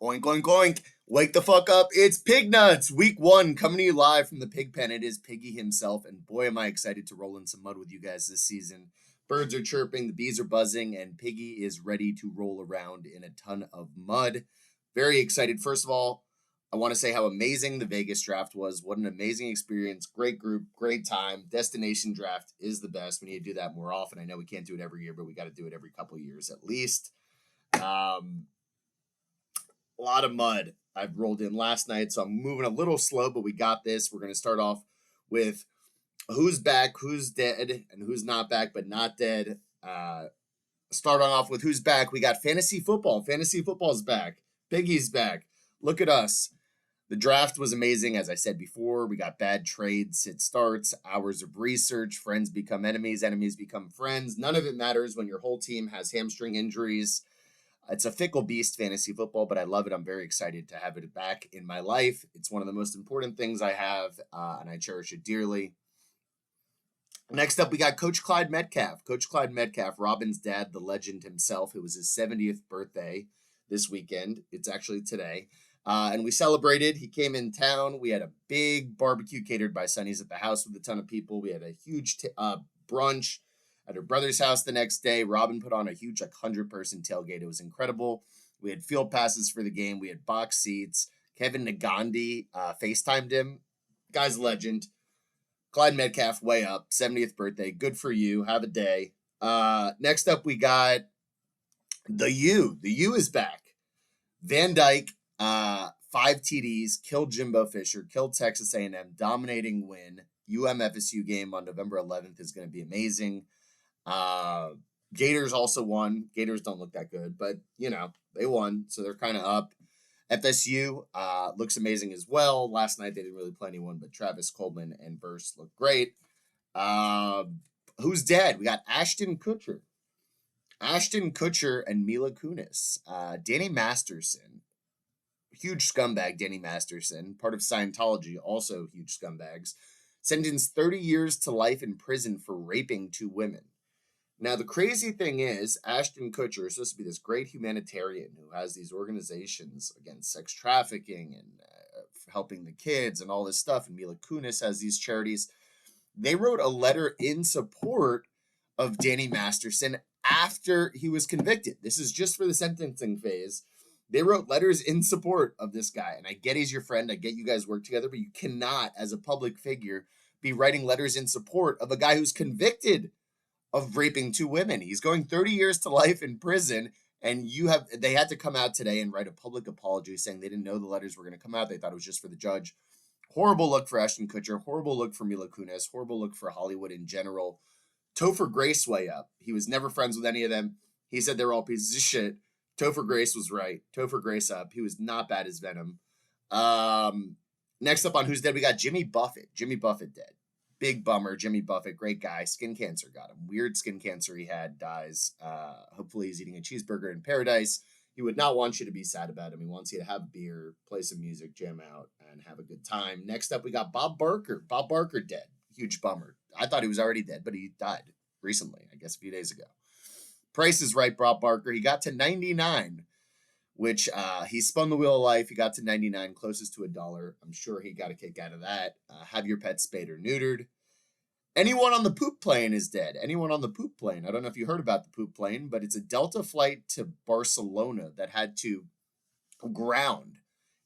Oink, oink, oink. Wake the fuck up. It's Pig Nuts. Week 1 coming to you live from the pig pen. It is Piggy himself. And boy, am I excited to roll in some mud with you guys this season. Birds are chirping, the bees are buzzing, and Piggy is ready to roll around in a ton of mud. Very excited. First of all, I want to say how amazing the Vegas draft was. What an amazing experience. Great group, great time. Destination draft is the best. We need to do that more often. I know we can't do it every year, but we got to do it every couple of years at least. A lot of mud I've rolled in last night, so I'm moving a little slow, but we got this. We're going to start off with who's back, who's dead, and who's not back but not dead. Starting off with who's back, we got fantasy football. Fantasy football's back. Piggy's back. Look at us. The draft was amazing, as I said before. We got bad trades. It starts, hours of research, friends become enemies, enemies become friends. None of it matters when your whole team has hamstring injuries. It's a fickle beast, fantasy football, but I love it. I'm very excited to have it back in my life. It's one of the most important things I have, and I cherish it dearly. Next up, we got Coach Clyde Metcalf. Coach Clyde Metcalf, Robin's dad, the legend himself. It was his 70th birthday this weekend. It's actually today. And we celebrated. He came in town. We had a big barbecue catered by Sonny's at the house with a ton of people. We had a huge brunch at her brother's house the next day. Robin put on a huge 100-person tailgate. It was incredible. We had field passes for the game. We had box seats. Kevin Nagandi FaceTimed him. Guy's a legend. Clyde Metcalf, way up. 70th birthday. Good for you. Have a day. Next up, we got the U. The U is back. Van Dyke, 5 TDs, killed Jimbo Fisher, killed Texas A&M, dominating win. UM-FSU game on November 11th is going to be amazing. Gators also won. Gators don't look that good, but they won, so they're kind of up. FSU looks amazing as well. Last night they didn't really play anyone, but Travis Coleman and Verse look great. Who's dead? We got Ashton Kutcher. Ashton Kutcher and Mila Kunis. Danny Masterson. Huge scumbag, Danny Masterson. Part of Scientology, also huge scumbags. Sentenced 30 years to life in prison for raping 2 women. Now, the crazy thing is, Ashton Kutcher is supposed to be this great humanitarian who has these organizations against sex trafficking and helping the kids and all this stuff. And Mila Kunis has these charities. They wrote a letter in support of Danny Masterson after he was convicted. This is just for the sentencing phase. They wrote letters in support of this guy. And I get he's your friend. I get you guys work together, but you cannot, as a public figure, be writing letters in support of a guy who's convicted of raping 2 women. He's going 30 years to life in prison, and they had to come out today and write a public apology saying they didn't know the letters were going to come out. They thought it was just for the judge. Horrible look for Ashton Kutcher. Horrible look for Mila Kunis. Horrible look for Hollywood in general. Topher Grace way up. He was never friends with any of them. He said they were all pieces of shit. Topher Grace was right. Topher Grace up. He was not bad as Venom. Next up on Who's Dead, we got Jimmy Buffett. Jimmy Buffett dead. Big bummer. Jimmy Buffett, great guy. Skin cancer got him. Weird skin cancer he had, dies. Hopefully he's eating a cheeseburger in paradise. He would not want you to be sad about him. He wants you to have a beer, play some music, jam out, and have a good time. Next up, we got Bob Barker. Bob Barker dead. Huge bummer. I thought he was already dead, but he died recently, I guess a few days ago. Price is right, Bob Barker. He got to 99, which he spun the wheel of life. He got to 99, closest to $1. I'm sure he got a kick out of that. Have your pet spayed or neutered. Anyone on the poop plane is dead. Anyone on the poop plane. I don't know if you heard about the poop plane, but it's a Delta flight to Barcelona that had to ground.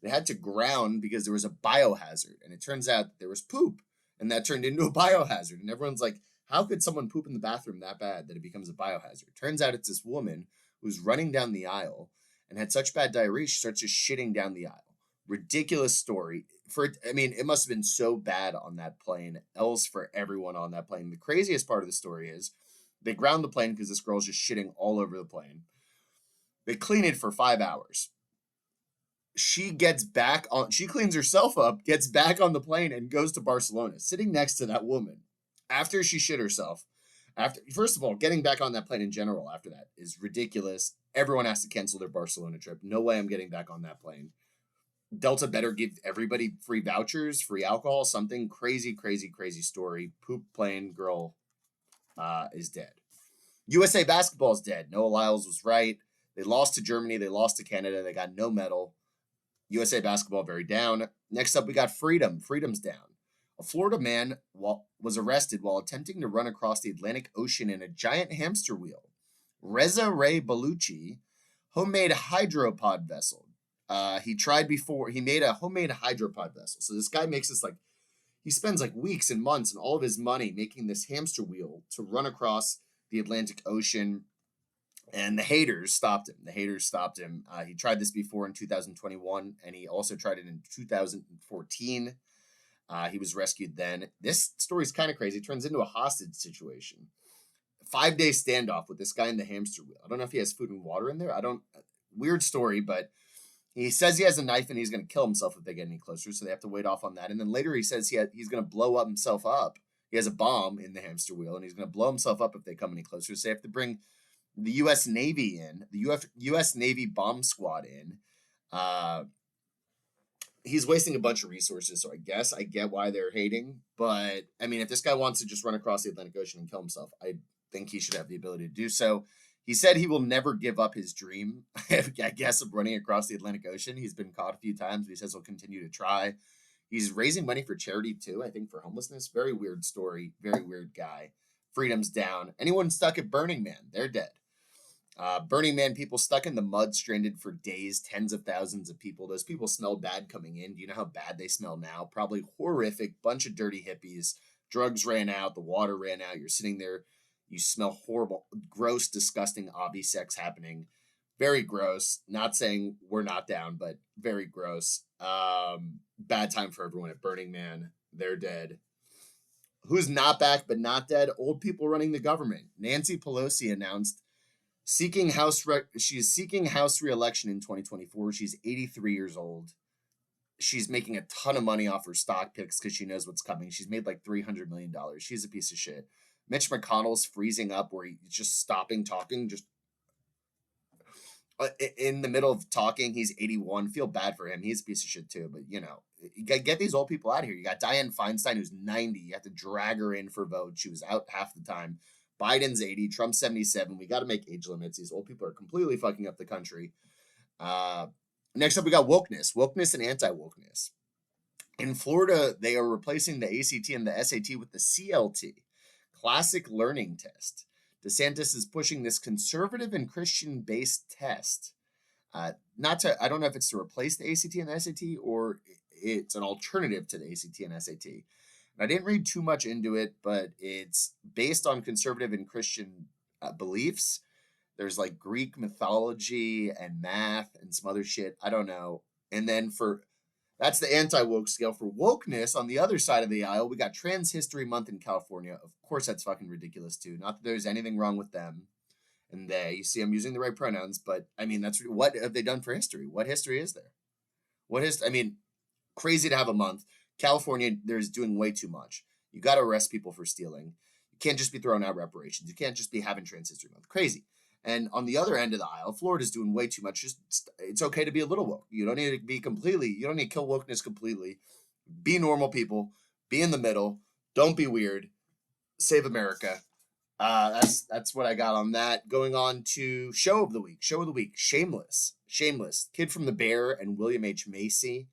It had to ground because there was a biohazard. And it turns out that there was poop. And that turned into a biohazard. And everyone's like, how could someone poop in the bathroom that bad that it becomes a biohazard? Turns out it's this woman who's running down the aisle and had such bad diarrhea, she starts just shitting down the aisle. Ridiculous story. It must have been so bad on that plane. Else for everyone on that plane. The craziest part of the story is they ground the plane because this girl's just shitting all over the plane. They clean it for 5 hours. She cleans herself up, gets back on the plane, and goes to Barcelona, sitting next to that woman. After she shit herself, first of all, getting back on that plane in general after that is ridiculous. Everyone has to cancel their Barcelona trip. No way I'm getting back on that plane. Delta better give everybody free vouchers, free alcohol, something crazy, crazy, crazy story. Poop plane girl is dead. USA basketball is dead. Noah Lyles was right. They lost to Germany. They lost to Canada. They got no medal. USA basketball very down. Next up, we got Freedom. Freedom's down. A Florida man was arrested while attempting to run across the Atlantic Ocean in a giant hamster wheel. Reza Ray Baluchi, homemade hydropod vessel. He made a homemade hydropod vessel. So this guy makes this he spends weeks and months and all of his money making this hamster wheel to run across the Atlantic Ocean. And the haters stopped him. He tried this before in 2021, and he also tried it in 2014. He was rescued then. This story is kind of crazy. It turns into a hostage situation. 5-day standoff with this guy in the hamster wheel. I don't know if he has food and water in there. Weird story, but he says he has a knife and he's going to kill himself if they get any closer, so they have to wait off on that. And then later he says he's going to blow himself up. He has a bomb in the hamster wheel, and he's going to blow himself up if they come any closer. So they have to bring the U.S. Navy in, the U.S. Navy bomb squad in. He's wasting a bunch of resources, so I guess I get why they're hating. But, I mean, if this guy wants to just run across the Atlantic Ocean and kill himself, I think he should have the ability to do so. He said he will never give up his dream, I guess, of running across the Atlantic Ocean. He's been caught a few times, but he says he'll continue to try. He's raising money for charity, too, I think, for homelessness. Very weird story. Very weird guy. Freedom's down. Anyone stuck at Burning Man, they're dead. Burning Man people stuck in the mud, stranded for days, tens of thousands of people. Those people smelled bad coming in. Do you know how bad they smell now? Probably horrific. Bunch of dirty hippies. Drugs ran out. The water ran out. You're sitting there. You smell horrible, gross, disgusting obby sex happening. Very gross. Not saying we're not down, but very gross. Bad time for everyone at Burning Man. They're dead. Who's not back but not dead? Old people running the government. Nancy Pelosi announced she's seeking House re-election in 2024. She's 83 years old. She's making a ton of money off her stock picks because she knows what's coming. She's made $300 million. She's a piece of shit. Mitch McConnell's freezing up where he's just stopping talking, just in the middle of talking. He's 81. Feel bad for him. He's a piece of shit too. But, you get these old people out of here. You got Dianne Feinstein, who's 90. You have to drag her in for votes. She was out half the time. Biden's 80, Trump's 77. We got to make age limits. These old people are completely fucking up the country. Next up, we got wokeness and anti-wokeness. In Florida, they are replacing the ACT and the SAT with the CLT, Classic Learning Test. DeSantis is pushing this conservative and Christian-based test. I don't know if it's to replace the ACT and the SAT or it's an alternative to the ACT and SAT. I didn't read too much into it, but it's based on conservative and Christian beliefs. There's Greek mythology and math and some other shit. I don't know. And then that's the anti-woke scale. For wokeness, on the other side of the aisle, we got Trans History Month in California. Of course, that's fucking ridiculous too. Not that there's anything wrong with them and they. You see, I'm using the right pronouns, but I mean, what have they done for history? What history is there? Crazy to have a month. California, there's doing way too much. You got to arrest people for stealing. You can't just be throwing out reparations. You can't just be having Trans History Month. Crazy. And on the other end of the aisle, Florida's doing way too much. It's okay to be a little woke. You don't need to be you don't need to kill wokeness completely. Be normal people. Be in the middle. Don't be weird. Save America. That's what I got on that. Going on to Show of the Week. Shameless. Kid from the Bear and William H. Macy.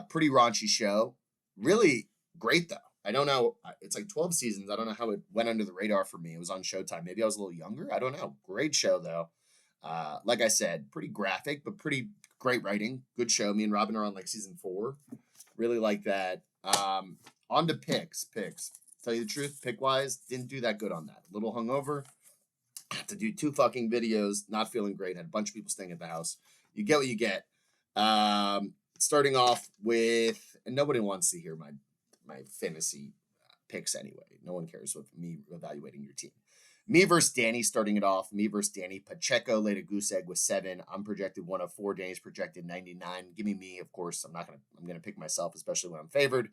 Pretty raunchy show. Really great, though. I don't know. It's 12 seasons. I don't know how it went under the radar for me. It was on Showtime. Maybe I was a little younger. I don't know. Great show, though. Like I said, pretty graphic, but pretty great writing. Good show. Me and Robin are on season 4. Really like that. On to picks. Tell you the truth, pick-wise, didn't do that good on that. A little hungover. Had to do 2 fucking videos. Not feeling great. Had a bunch of people staying at the house. You get what you get. Starting off with, and nobody wants to hear my fantasy picks anyway. No one cares with me evaluating your team. Me versus Danny starting it off. Me versus Danny. Pacheco laid a goose egg with 7. I'm projected 104. Danny's projected 99. Give me, of course. I'm gonna pick myself, especially when I'm favored.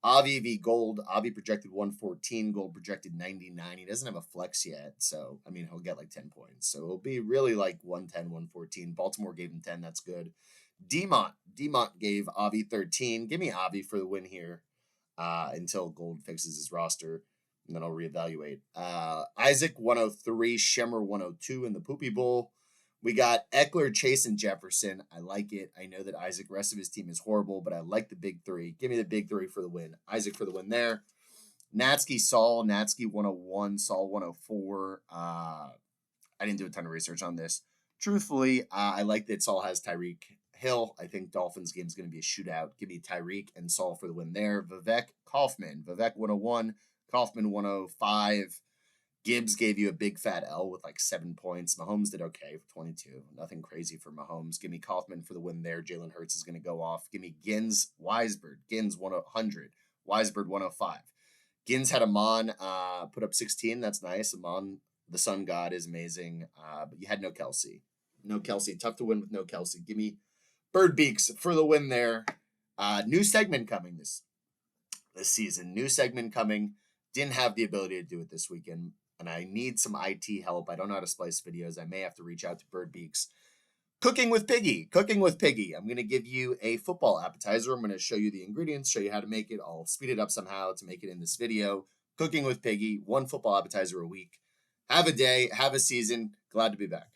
Avi v. Gold. Avi projected 114. Gold projected 99. He doesn't have a flex yet, so he'll get 10 points. So it'll be really 110, 114. Baltimore gave him 10. That's good. Demont gave Avi 13. Give me Avi for the win here until Gold fixes his roster, and then I'll reevaluate. Isaac 103, Shemmer 102 in the Poopy Bowl. We got Eckler, Chase, and Jefferson. I like it. I know that Isaac, rest of his team is horrible, but I like the big three. Give me the big three for the win. Isaac for the win there. Natsky, Saul. Natsky 101, Saul 104. I didn't do a ton of research on this. Truthfully, I like that Saul has Tyreek Hill. I think Dolphins game is going to be a shootout. Give me Tyreek and Saul for the win there. Vivek Kaufman. Vivek 101, Kaufman 105. Gibbs gave you a big fat L with like 7 points. Mahomes did okay for 22. Nothing crazy for Mahomes. Give me Kaufman for the win there. Jalen Hurts is going to go off. Give me Gins, Weisberg. Gins 100. Weisberg 105. Gins had Amon put up 16. That's nice. Amon, the sun god, is amazing. But you had no Kelsey. No Kelsey. Tough to win with no Kelsey. Give me Bird Beaks for the win there. New segment coming this season. New segment coming. Didn't have the ability to do it this weekend, and I need some IT help. I don't know how to splice videos. I may have to reach out to Bird Beaks. Cooking with Piggy. Cooking with Piggy. I'm going to give you a football appetizer. I'm going to show you the ingredients, show you how to make it. I'll speed it up somehow to make it in this video. Cooking with Piggy. 1 football appetizer a week. Have a day. Have a season. Glad to be back.